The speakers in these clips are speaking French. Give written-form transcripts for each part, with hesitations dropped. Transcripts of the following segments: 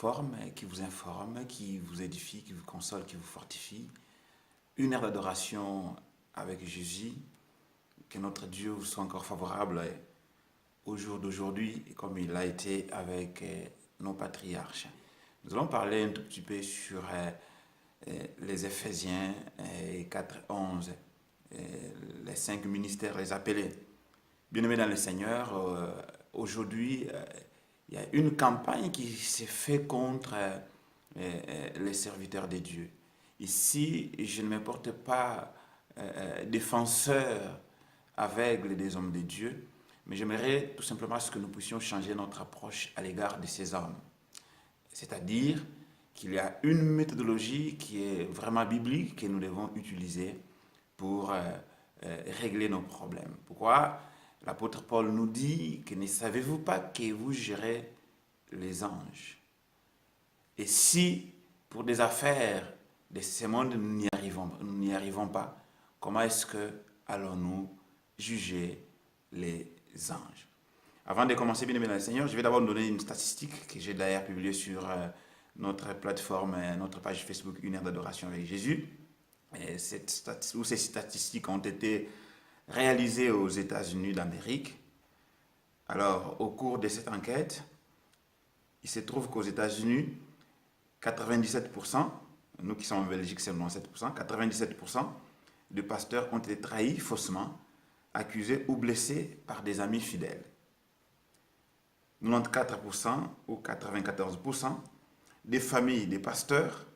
forme, qui vous informe, qui vous édifie, qui vous console, qui vous fortifie. Une heure d'adoration avec Jésus. Que notre Dieu vous soit encore favorable au jour d'aujourd'hui, comme il a été avec nos patriarches. Nous allons parler un tout petit peu sur les Éphésiens 4, 11, les 5 ministères, les appelés. Bien-aimés dans le Seigneur, aujourd'hui, il y a une campagne qui s'est faite contre les serviteurs de Dieu. Ici, je ne me porte pas défenseur aveugle des hommes de Dieu, mais j'aimerais tout simplement que nous puissions changer notre approche à l'égard de ces hommes. C'est-à-dire qu'il y a une méthodologie qui est vraiment biblique que nous devons utiliser pour régler nos problèmes. Pourquoi l'apôtre Paul nous dit que ne savez-vous pas que vous gérez les anges? Et si pour des affaires de ce monde nous n'y arrivons pas, comment est-ce que allons-nous juger les anges? Avant de commencer, bien aimé dans le Seigneur, je vais d'abord vous donner une statistique que j'ai d'ailleurs publiée sur notre plateforme, notre page Facebook Une heure d'adoration avec Jésus. Et ces statistiques ont été réalisées aux États-Unis d'Amérique. Alors, au cours de cette enquête, il se trouve qu'aux États-Unis, 97%, nous qui sommes en Belgique, c'est 97%, 97% de pasteurs ont été trahis faussement, accusés ou blessés par des amis fidèles. 94% ou 94% des familles des pasteurs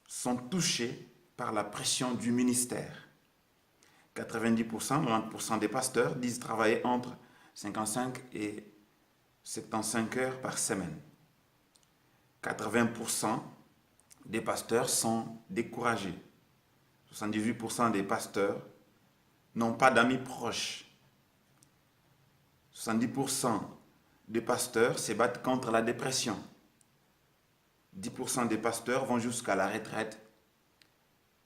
sont touchées par la pression du ministère. 90%, 90% des pasteurs disent travailler entre 55 et 75 heures par semaine. 80% des pasteurs sont découragés. 78% des pasteurs n'ont pas d'amis proches. 70% des pasteurs se battent contre la dépression. 10% des pasteurs vont jusqu'à la retraite.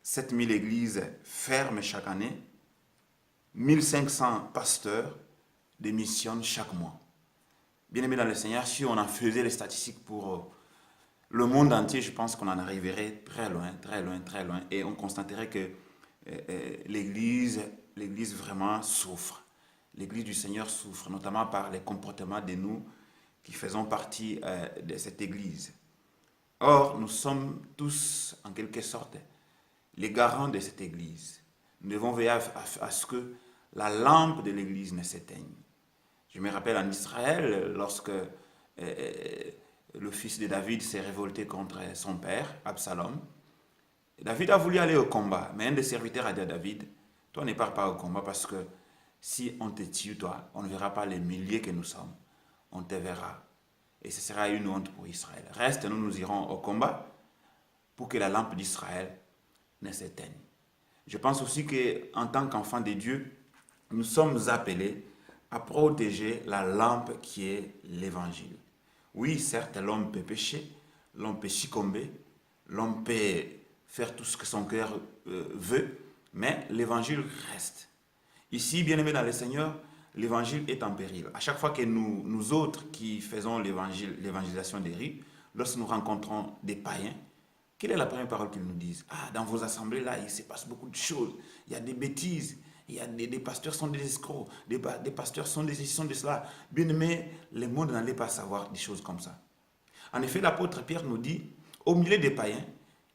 7000 églises ferment chaque année. 1500 pasteurs démissionnent chaque mois. Bien aimé dans le Seigneur, si on en faisait les statistiques pour le monde entier, je pense qu'on en arriverait très loin, très loin, très loin. Et on constaterait que l'Église vraiment souffre. L'Église du Seigneur souffre, notamment par les comportements de nous qui faisons partie de cette Église. Or, nous sommes tous, en quelque sorte, les garants de cette Église. Nous devons veiller à ce que la lampe de l'Église ne s'éteigne. Je me rappelle en Israël, lorsque le fils de David s'est révolté contre son père, Absalom. David a voulu aller au combat, mais un des serviteurs a dit à David, « Toi, ne pars pas au combat parce que si on te tue, toi, on ne verra pas les milliers que nous sommes. On te verra. Et ce sera une honte pour Israël. Reste, nous irons au combat pour que la lampe d'Israël ne s'éteigne. » Je pense aussi qu'en tant qu'enfants de Dieu, nous sommes appelés à protéger la lampe qui est l'Évangile. Oui, certes, l'homme peut pécher, l'homme peut succomber, l'homme peut faire tout ce que son cœur veut, mais l'Évangile reste. Ici, bien-aimés dans le Seigneur, l'Évangile est en péril. À chaque fois que nous autres qui faisons l'évangélisation des rues, lorsque nous rencontrons des païens, quelle est la première parole qu'ils nous disent? Ah, dans vos assemblées, là, il se passe beaucoup de choses. Il y a des bêtises. Il y a des pasteurs sont des escrocs. Des pasteurs sont des sont de cela. Bien aimé, le monde n'allait pas savoir des choses comme ça. En effet, l'apôtre Pierre nous dit, au milieu des païens,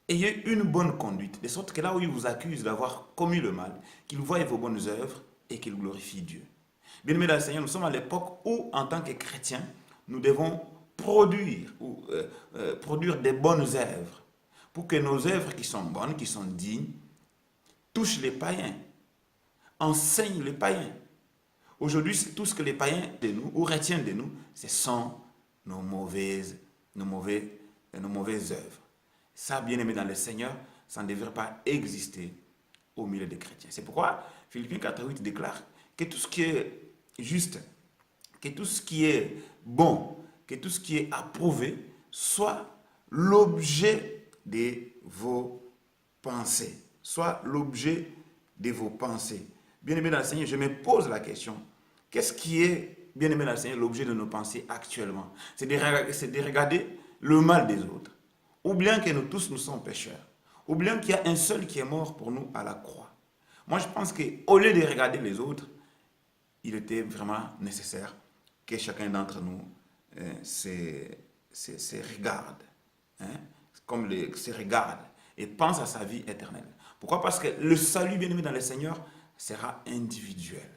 ayez une bonne conduite, de sorte que là où ils vous accusent d'avoir commis le mal, qu'ils voient vos bonnes œuvres et qu'ils glorifient Dieu. Bien aimé dans le Seigneur, nous sommes à l'époque où, en tant que chrétiens, nous devons produire des bonnes œuvres, pour que nos œuvres qui sont bonnes, qui sont dignes, touchent les païens, enseignent les païens. Aujourd'hui, tout ce que les païens de nous, ou retiennent de nous, ce sont nos mauvaises œuvres. Ça, bien aimé dans le Seigneur, ça ne devrait pas exister au milieu des chrétiens. C'est pourquoi Philippiens 4:8 déclare que tout ce qui est juste, que tout ce qui est bon, que tout ce qui est approuvé soit l'objet de vos pensées. Soit l'objet de vos pensées. Bien-aimé dans le Seigneur, je me pose la question, qu'est-ce qui est, bien-aimé dans le Seigneur, l'objet de nos pensées actuellement? C'est de regarder le mal des autres, oubliant que nous tous nous sommes pécheurs, oubliant qu'il y a un seul qui est mort pour nous à la croix. Moi, je pense qu'au lieu de regarder les autres, il était vraiment nécessaire que chacun d'entre nous se regarde, hein, se regarde et pense à sa vie éternelle. Pourquoi? Parce que le salut, bien aimé dans le Seigneur, sera individuel.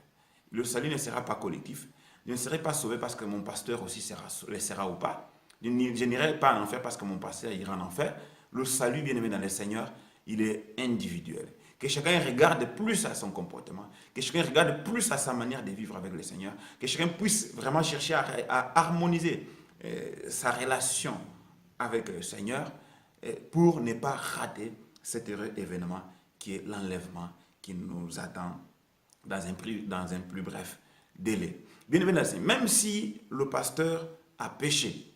Le salut ne sera pas collectif. Je ne serai pas sauvé parce que mon pasteur aussi le sera ou pas. Je n'irai pas en enfer parce que mon pasteur ira en enfer. Le salut, bien aimé dans le Seigneur, il est individuel. Que chacun regarde plus à son comportement, que chacun regarde plus à sa manière de vivre avec le Seigneur, que chacun puisse vraiment chercher à harmoniser sa relation avec le Seigneur pour ne pas rater cet heureux événement qui est l'enlèvement qui nous attend dans un plus bref délai. Bien évidemment, même si le pasteur a péché,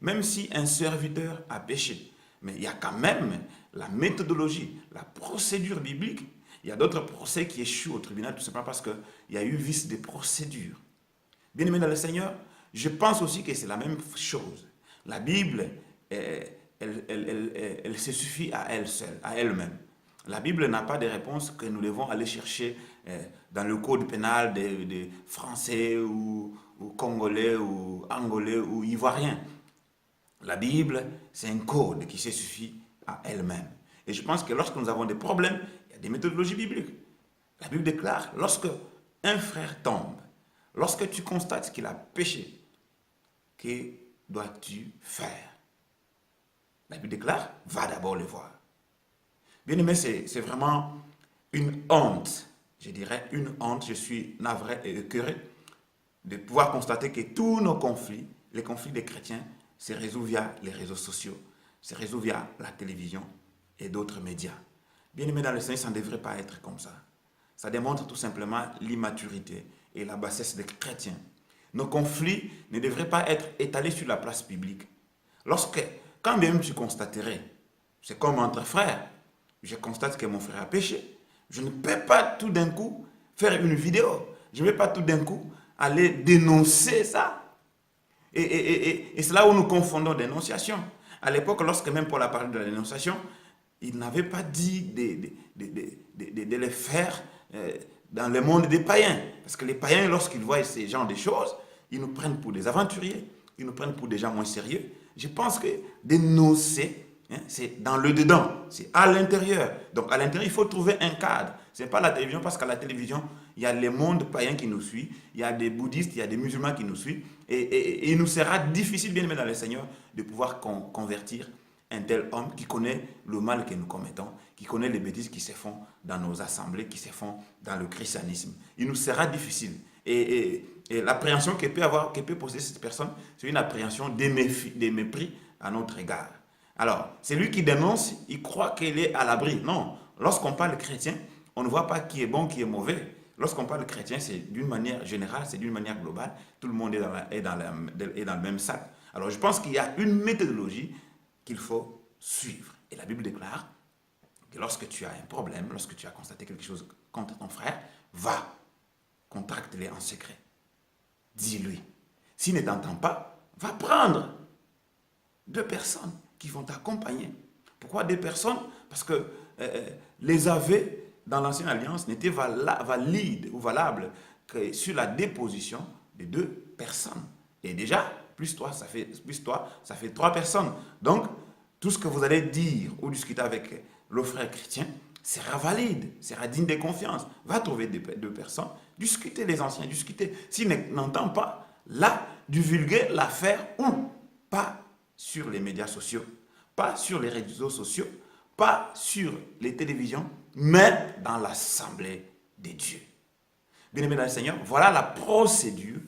même si un serviteur a péché, mais il y a quand même la méthodologie, la procédure biblique. Il y a d'autres procès qui échouent au tribunal tout simplement parce qu'il y a eu vice de procédure. Bien aimé dans le Seigneur, je pense aussi que c'est la même chose. La Bible, elle se suffit à elle seule, à elle-même. La Bible n'a pas de réponse que nous devons aller chercher dans le code pénal des Français ou Congolais ou Angolais ou Ivoiriens. La Bible, c'est un code qui se suffit à elle-même. Et je pense que lorsque nous avons des problèmes, il y a des méthodologies bibliques. La Bible déclare, lorsque un frère tombe, lorsque tu constates qu'il a péché, que dois-tu faire? La Bible déclare, va d'abord le voir. Bien aimé, c'est vraiment une honte, je dirais une honte, je suis navré et écœuré de pouvoir constater que tous nos conflits, les conflits des chrétiens, se résout via les réseaux sociaux, se résout via la télévision et d'autres médias. Bien aimé dans le Seigneur, ça ne devrait pas être comme ça. Ça démontre tout simplement l'immaturité et la bassesse des chrétiens. Nos conflits ne devraient pas être étalés sur la place publique. Quand bien même tu constaterais, c'est comme entre frères, je constate que mon frère a péché, je ne peux pas tout d'un coup faire une vidéo, je ne vais pas tout d'un coup aller dénoncer ça. Et c'est là où nous confondons dénonciation. À l'époque, lorsque même Paul a parlé de la dénonciation, il n'avait pas dit de le faire dans le monde des païens. Parce que les païens, lorsqu'ils voient ces genres de choses, ils nous prennent pour des aventuriers, ils nous prennent pour des gens moins sérieux. Je pense que dénoncer, c'est dans le dedans, c'est à l'intérieur. Donc à l'intérieur, il faut trouver un cadre. Ce n'est pas la télévision, parce qu'à la télévision, il y a le monde païen qui nous suit, il y a des bouddhistes, il y a des musulmans qui nous suivent. Et il nous sera difficile, bien aimé dans le Seigneur, de pouvoir convertir un tel homme qui connaît le mal que nous commettons, qui connaît les bêtises qui se font dans nos assemblées, qui se font dans le christianisme. Il nous sera difficile. Et l'appréhension que peut posséder cette personne, c'est une appréhension de mépris à notre égard. Alors, c'est lui qui dénonce, il croit qu'il est à l'abri. Non, lorsqu'on parle chrétien, on ne voit pas qui est bon, qui est mauvais. Lorsqu'on parle chrétien, c'est d'une manière générale, c'est d'une manière globale. Tout le monde est dans le même sac. Alors, je pense qu'il y a une méthodologie qu'il faut suivre. Et la Bible déclare que lorsque tu as un problème, lorsque tu as constaté quelque chose contre ton frère, va, contacte-le en secret. Dis-lui. S'il ne t'entend pas, va prendre 2 personnes qui vont t'accompagner. Pourquoi 2 personnes? Parce que les aveux dans l'ancienne alliance n'étaient valides ou valables que sur la déposition de 2 personnes. Et déjà, plus toi, ça fait 3 personnes. Donc, tout ce que vous allez dire ou discuter avec le frère chrétien sera valide, sera digne de confiance. Va trouver 2 personnes, discuter les anciens, discuter. S'il n'entend pas, là, divulguer l'affaire où? Pas sur les médias sociaux, pas sur les réseaux sociaux, pas sur les télévisions, mais dans l'assemblée des dieux. Bien-aimés dans le Seigneur, voilà la procédure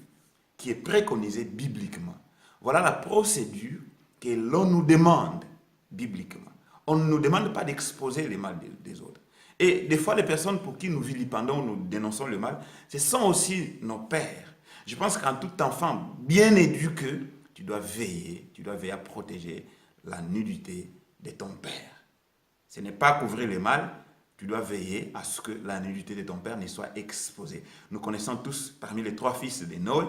qui est préconisée bibliquement. Voilà la procédure que l'on nous demande bibliquement. On ne nous demande pas d'exposer les mal des autres. Et des fois, les personnes pour qui nous vilipendons, nous dénonçons le mal, ce sont aussi nos pères. Je pense qu'en tout enfant bien éduqué, tu dois veiller à protéger la nudité de ton père. Ce n'est pas couvrir le mal, tu dois veiller à ce que la nudité de ton père ne soit exposée. Nous connaissons tous, parmi les 3 fils de Noé,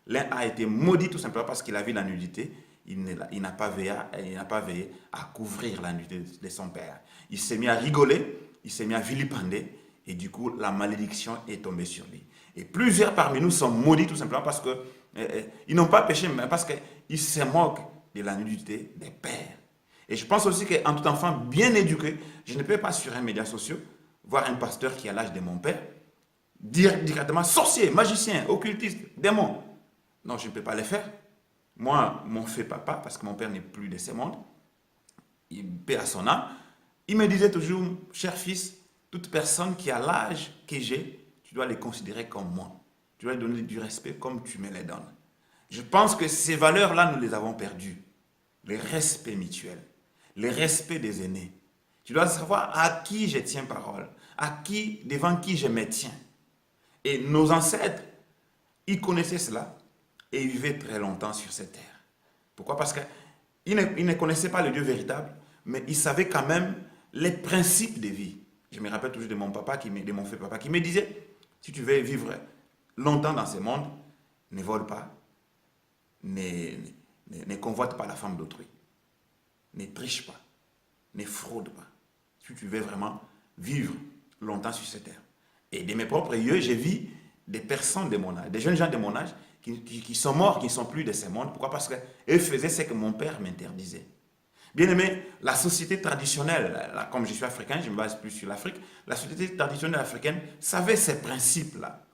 l'un a été maudit tout simplement parce qu'il a vu la nudité il n'a pas veillé à couvrir la nudité de son père. Il s'est mis à rigoler, il s'est mis à vilipender, et du coup, la malédiction est tombée sur lui. Et plusieurs parmi nous sont maudits tout simplement parce que ils n'ont pas péché, mais parce qu'ils se moquent de la nudité des pères. Et je pense aussi qu'en tout enfant bien éduqué, je ne peux pas sur un média social voir un pasteur qui a l'âge de mon père dire directement sorcier, magicien, occultiste, démon. Non, je ne peux pas le faire. Moi, mon fait papa, parce que mon père n'est plus de ce monde, il paie à son âme, il me disait toujours, cher fils, toute personne qui a l'âge que j'ai, tu dois les considérer comme moi. Tu dois lui donner du respect comme tu me les donnes. Je pense que ces valeurs-là, nous les avons perdues. Le respect mutuel, le respect des aînés. Tu dois savoir à qui je tiens parole, devant qui je me tiens. Et nos ancêtres, ils connaissaient cela et ils vivaient très longtemps sur cette terre. Pourquoi? Parce qu'ils ne connaissaient pas le Dieu véritable, mais ils savaient quand même les principes de vie. Je me rappelle toujours de mon papa, de mon fait papa, qui me disait, si tu veux vivre longtemps dans ce monde, ne vole pas, ne convoite pas la femme d'autrui, ne triche pas, ne fraude pas. Si tu veux vraiment vivre longtemps sur cette terre. Et de mes propres yeux, j'ai vu des personnes de mon âge, des jeunes gens de mon âge, qui sont morts, qui ne sont plus de ce monde. Pourquoi? Parce qu'eux faisaient ce que mon père m'interdisait. Bien aimé, la société traditionnelle, là, comme je suis africain, je me base plus sur l'Afrique, la société traditionnelle africaine savait ces principes-là.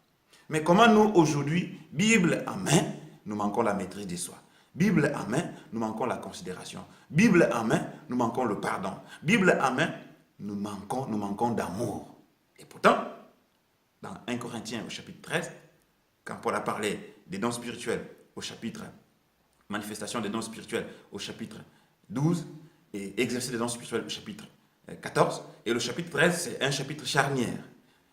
Mais comment nous, aujourd'hui, Bible en main, nous manquons la maîtrise de soi. Bible en main, nous manquons la considération. Bible en main, nous manquons le pardon. Bible en main, nous manquons d'amour. Et pourtant, dans 1 Corinthiens au chapitre 13, quand Paul a parlé des dons spirituels au chapitre manifestation des dons spirituels au chapitre 12 et exercice des dons spirituels au chapitre 14, et le chapitre 13, c'est un chapitre charnière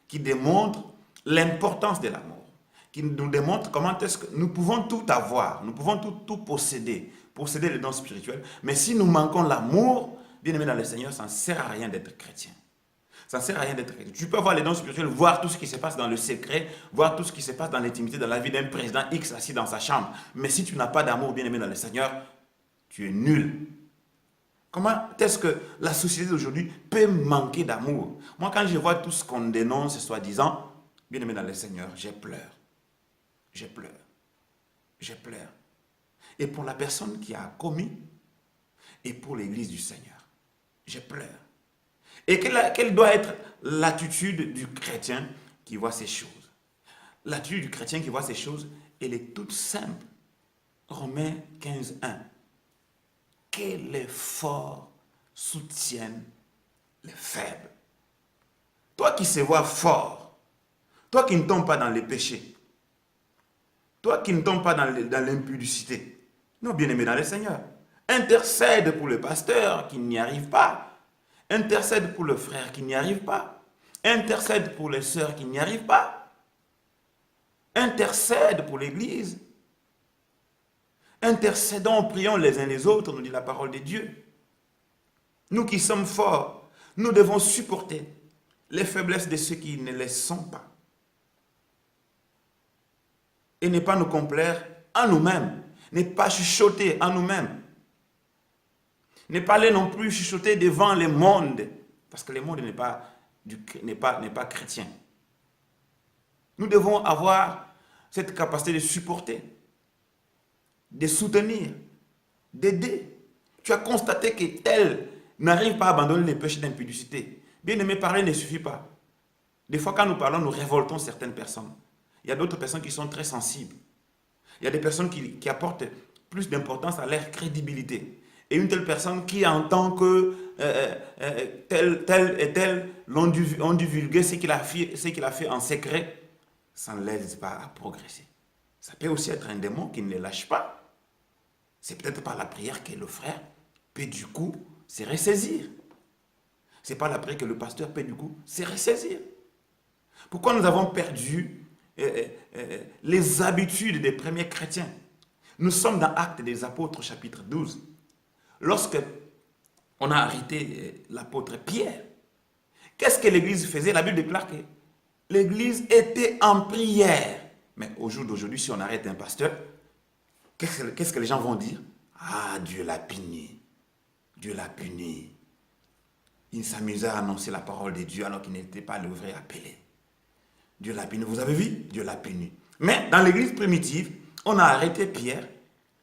qui démontre l'importance de l'amour, qui nous démontre comment est-ce que nous pouvons tout avoir, nous pouvons tout posséder les dons spirituels, mais si nous manquons l'amour, bien aimé dans le Seigneur, ça ne sert à rien d'être chrétien. Ça ne sert à rien d'être chrétien. Tu peux avoir les dons spirituels, voir tout ce qui se passe dans le secret, voir tout ce qui se passe dans l'intimité, dans la vie d'un président X assis dans sa chambre. Mais si tu n'as pas d'amour, bien aimé dans le Seigneur, tu es nul. Comment est-ce que la société d'aujourd'hui peut manquer d'amour? Moi, quand je vois tout ce qu'on dénonce, soi-disant, bien aimé dans le Seigneur, je pleure. Je pleure. Je pleure. Et pour la personne qui a commis, et pour l'Église du Seigneur, je pleure. Et quelle doit être l'attitude du chrétien qui voit ces choses? L'attitude du chrétien qui voit ces choses, elle est toute simple. Romains 15, 1. Que les forts soutiennent les faibles. Toi qui se vois fort, toi qui ne tombes pas dans les péchés, toi qui ne tombes pas dans l'impudicité, non, bien-aimé dans le Seigneur, intercède pour le pasteur qui n'y arrive pas. Intercède pour le frère qui n'y arrive pas. Intercède pour les sœurs qui n'y arrivent pas. Intercède pour l'Église. Intercédons, prions les uns les autres, nous dit la parole de Dieu. Nous qui sommes forts, nous devons supporter les faiblesses de ceux qui ne les sont pas. Et ne pas nous complaire en nous-mêmes. Ne pas chuchoter en nous-mêmes. Ne pas aller non plus chuchoter devant le monde, parce que le monde n'est pas chrétien. Nous devons avoir cette capacité de supporter, de soutenir, d'aider. Tu as constaté que tel n'arrive pas à abandonner les péchés d'impudicité. Bien aimé, parler ne suffit pas. Des fois, quand nous parlons, nous révoltons certaines personnes. Il y a d'autres personnes qui sont très sensibles. Il y a des personnes qui apportent plus d'importance à leur crédibilité. Et une telle personne qui entend que tel et tel ont divulgué ce qu'il a fait en secret, ça ne l'aide pas à progresser. Ça peut aussi être un démon qui ne les lâche pas. C'est peut-être par la prière que le frère peut du coup se ressaisir. C'est par la prière que le pasteur peut du coup se ressaisir. Pourquoi nous avons perdu les habitudes des premiers chrétiens? Nous sommes dans Actes des Apôtres, chapitre 12. Lorsque on a arrêté l'apôtre Pierre, qu'est-ce que l'Église faisait? La Bible déclare que l'Église était en prière. Mais au jour d'aujourd'hui, si on arrête un pasteur, qu'est-ce que les gens vont dire? Ah, Dieu l'a puni. Dieu l'a puni. Il s'amusait à annoncer la parole de Dieu alors qu'il n'était pas le vrai appelé. Dieu l'a puni. Vous avez vu? Dieu l'a puni. Mais dans l'église primitive, on a arrêté Pierre.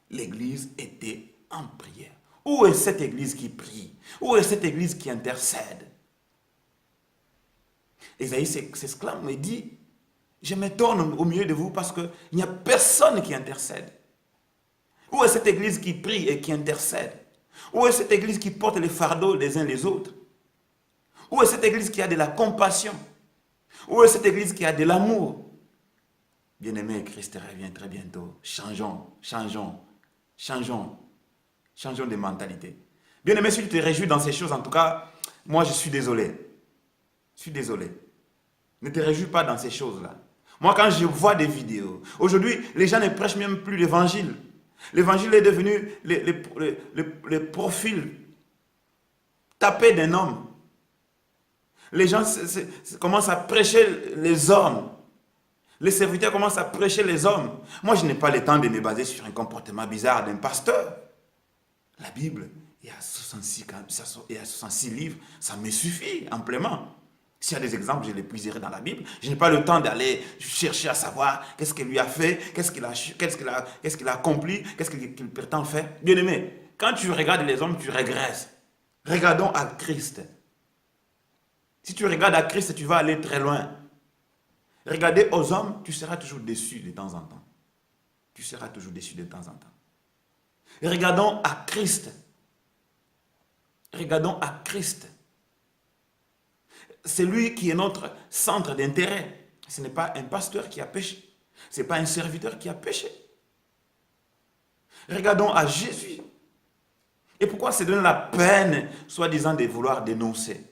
L'église était en prière. Où est cette église qui prie? Où est cette église qui intercède? Esaïe s'exclame et dit, je m'étonne au milieu de vous parce qu'il n'y a personne qui intercède. Où est cette église qui prie et qui intercède? Où est cette église qui porte les fardeaux les uns les autres? Où est cette église qui a de la compassion? Où est cette église qui a de l'amour? Bien-aimé, Christ revient très bientôt. Changeons de mentalité. Bien-aimé, si tu te réjouis dans ces choses, en tout cas, moi je suis désolé. Je suis désolé. Ne te réjouis pas dans ces choses-là. Moi, quand je vois des vidéos, aujourd'hui, les gens ne prêchent même plus l'évangile. L'évangile est devenu le profil tapé d'un homme. Les gens commencent à prêcher les hommes. Les serviteurs commencent à prêcher les hommes. Moi, je n'ai pas le temps de me baser sur un comportement bizarre d'un pasteur. La Bible, il y a 66 livres, ça me suffit amplement. S'il y a des exemples, je les puiserai dans la Bible. Je n'ai pas le temps d'aller chercher à savoir qu'est-ce qu'il lui a fait, qu'est-ce qu'il a accompli, qu'est-ce qu'il prétend faire. Bien-aimé, quand tu regardes les hommes, tu régresses. Regardons à Christ. Si tu regardes à Christ, tu vas aller très loin. Regardez aux hommes, tu seras toujours déçu de temps en temps. Tu seras toujours déçu de temps en temps. Regardons à Christ. Regardons à Christ. C'est lui qui est notre centre d'intérêt. Ce n'est pas un pasteur qui a péché. Ce n'est pas un serviteur qui a péché. Regardons à Jésus. Et pourquoi se donner la peine, soi-disant, de vouloir dénoncer?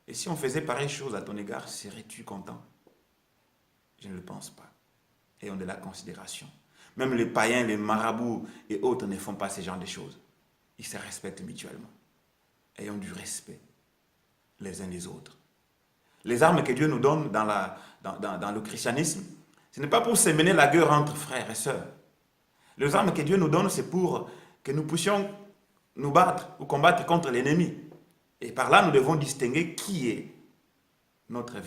Et si on faisait pareille chose à ton égard, serais-tu content? Je ne le pense pas. Ayons de la considération. Même les païens, les marabouts et autres ne font pas ce genre de choses. Ils se respectent mutuellement. Ayons du respect les uns les autres. Les armes que Dieu nous donne dans le christianisme, ce n'est pas pour se mener la guerre entre frères et sœurs. Les armes que Dieu nous donne, c'est pour que nous puissions nous battre ou combattre contre l'ennemi. Et par là, nous devons distinguer qui est notre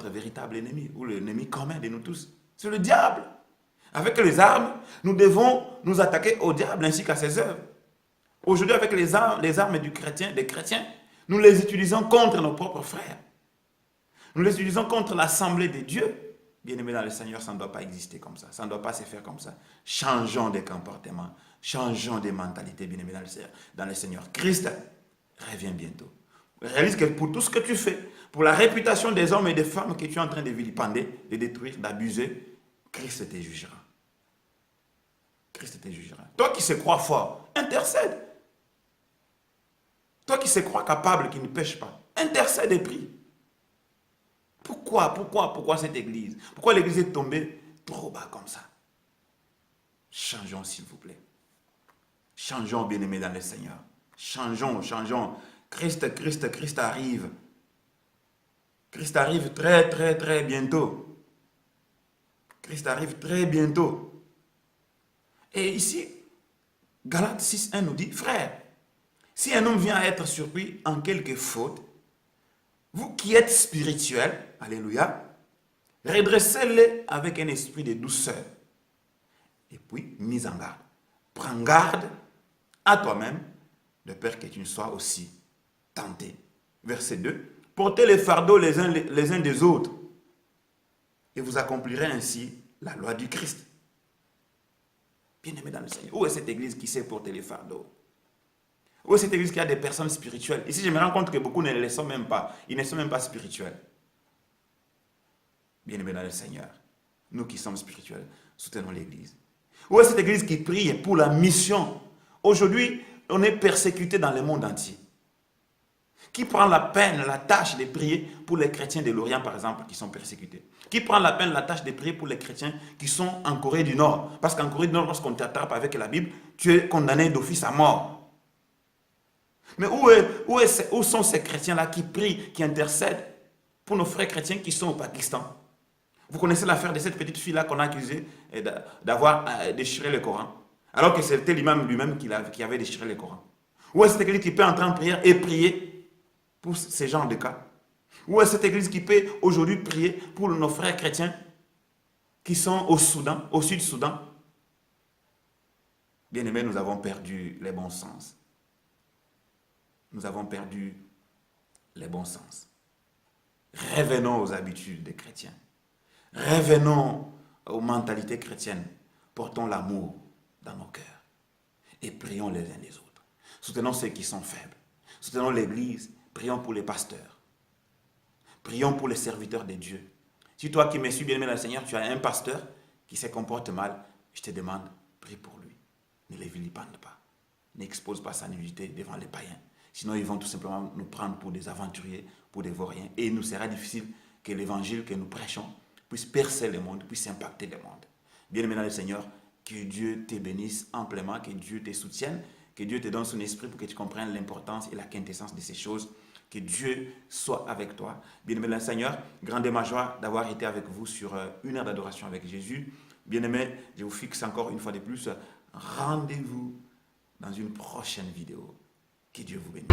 véritable ennemi, ou l'ennemi commun de nous tous. C'est le diable. Avec les armes, nous devons nous attaquer au diable ainsi qu'à ses œuvres. Aujourd'hui, avec les armes des chrétiens, nous les utilisons contre nos propres frères. Nous les utilisons contre l'assemblée de Dieu. Bien-aimés dans le Seigneur, ça ne doit pas exister comme ça. Ça ne doit pas se faire comme ça. Changeons de comportement. Changeons de mentalité, bien-aimés dans le Seigneur. Christ revient bientôt. Réalise que pour tout ce que tu fais, pour la réputation des hommes et des femmes que tu es en train de vilipender, de détruire, d'abuser, Christ te jugera. Christ te jugera. Toi qui se crois fort, intercède. Toi qui se crois capable, qui ne pêche pas, intercède et prie. Pourquoi cette église? Pourquoi l'église est tombée trop bas comme ça? Changeons, s'il vous plaît. Changeons, bien-aimés dans le Seigneur. Changeons. Christ arrive. Christ arrive très, très, très bientôt. Christ arrive très bientôt. Et ici, Galates 6.1 nous dit, frère, si un homme vient à être surpris en quelque faute, vous qui êtes spirituels, alléluia, redressez-le avec un esprit de douceur. Et puis, mise en garde. Prends garde à toi-même, de peur que tu ne sois aussi tenté. Verset 2. Portez les fardeaux les uns des autres, et vous accomplirez ainsi la loi du Christ. Bien-aimé dans le Seigneur, où est cette église qui sait porter les fardeaux? Où est cette église qui a des personnes spirituelles? Ici, je me rends compte que beaucoup ne le sont même pas. Ils ne sont même pas spirituels. Bien-aimés dans le Seigneur, nous qui sommes spirituels, soutenons l'église. Où est cette église qui prie pour la mission? Aujourd'hui, on est persécuté dans le monde entier. Qui prend la peine, la tâche de prier pour les chrétiens de l'Orient, par exemple, qui sont persécutés? Qui prend la peine, la tâche de prier pour les chrétiens qui sont en Corée du Nord? Parce qu'en Corée du Nord, lorsqu'on t'attrape avec la Bible, tu es condamné d'office à mort. Mais où sont ces chrétiens-là qui prient, qui intercèdent pour nos frères chrétiens qui sont au Pakistan? Vous connaissez l'affaire de cette petite fille-là qu'on a accusée d'avoir déchiré le Coran. Alors que c'était l'imam lui-même qui avait déchiré le Coran. Où est cette église qui peut entrer en prière et prier pour ces genres de cas? Où est cette église qui peut aujourd'hui prier pour nos frères chrétiens qui sont au Soudan, au Sud-Soudan? Bien-aimés, nous avons perdu les bons sens. Nous avons perdu les bons sens. Revenons aux habitudes des chrétiens. Revenons aux mentalités chrétiennes. Portons l'amour dans nos cœurs. Et prions les uns les autres. Soutenons ceux qui sont faibles. Soutenons l'Église. Prions pour les pasteurs. Prions pour les serviteurs de Dieu. Si toi qui me suis bien aimé dans le Seigneur, tu as un pasteur qui se comporte mal, je te demande, prie pour lui. Ne les vilipende pas. N'expose pas sa nudité devant les païens. Sinon, ils vont tout simplement nous prendre pour des aventuriers, pour des vauriens. Et il nous sera difficile que l'évangile que nous prêchons puisse percer le monde, puisse impacter le monde. Bien-aimé dans le Seigneur, que Dieu te bénisse amplement, que Dieu te soutienne, que Dieu te donne son esprit pour que tu comprennes l'importance et la quintessence de ces choses. Que Dieu soit avec toi. Bien-aimé dans le Seigneur, grande est ma joie d'avoir été avec vous sur une heure d'adoration avec Jésus. Bien-aimé, je vous fixe encore une fois de plus, rendez-vous dans une prochaine vidéo. Que Dieu vous bénisse.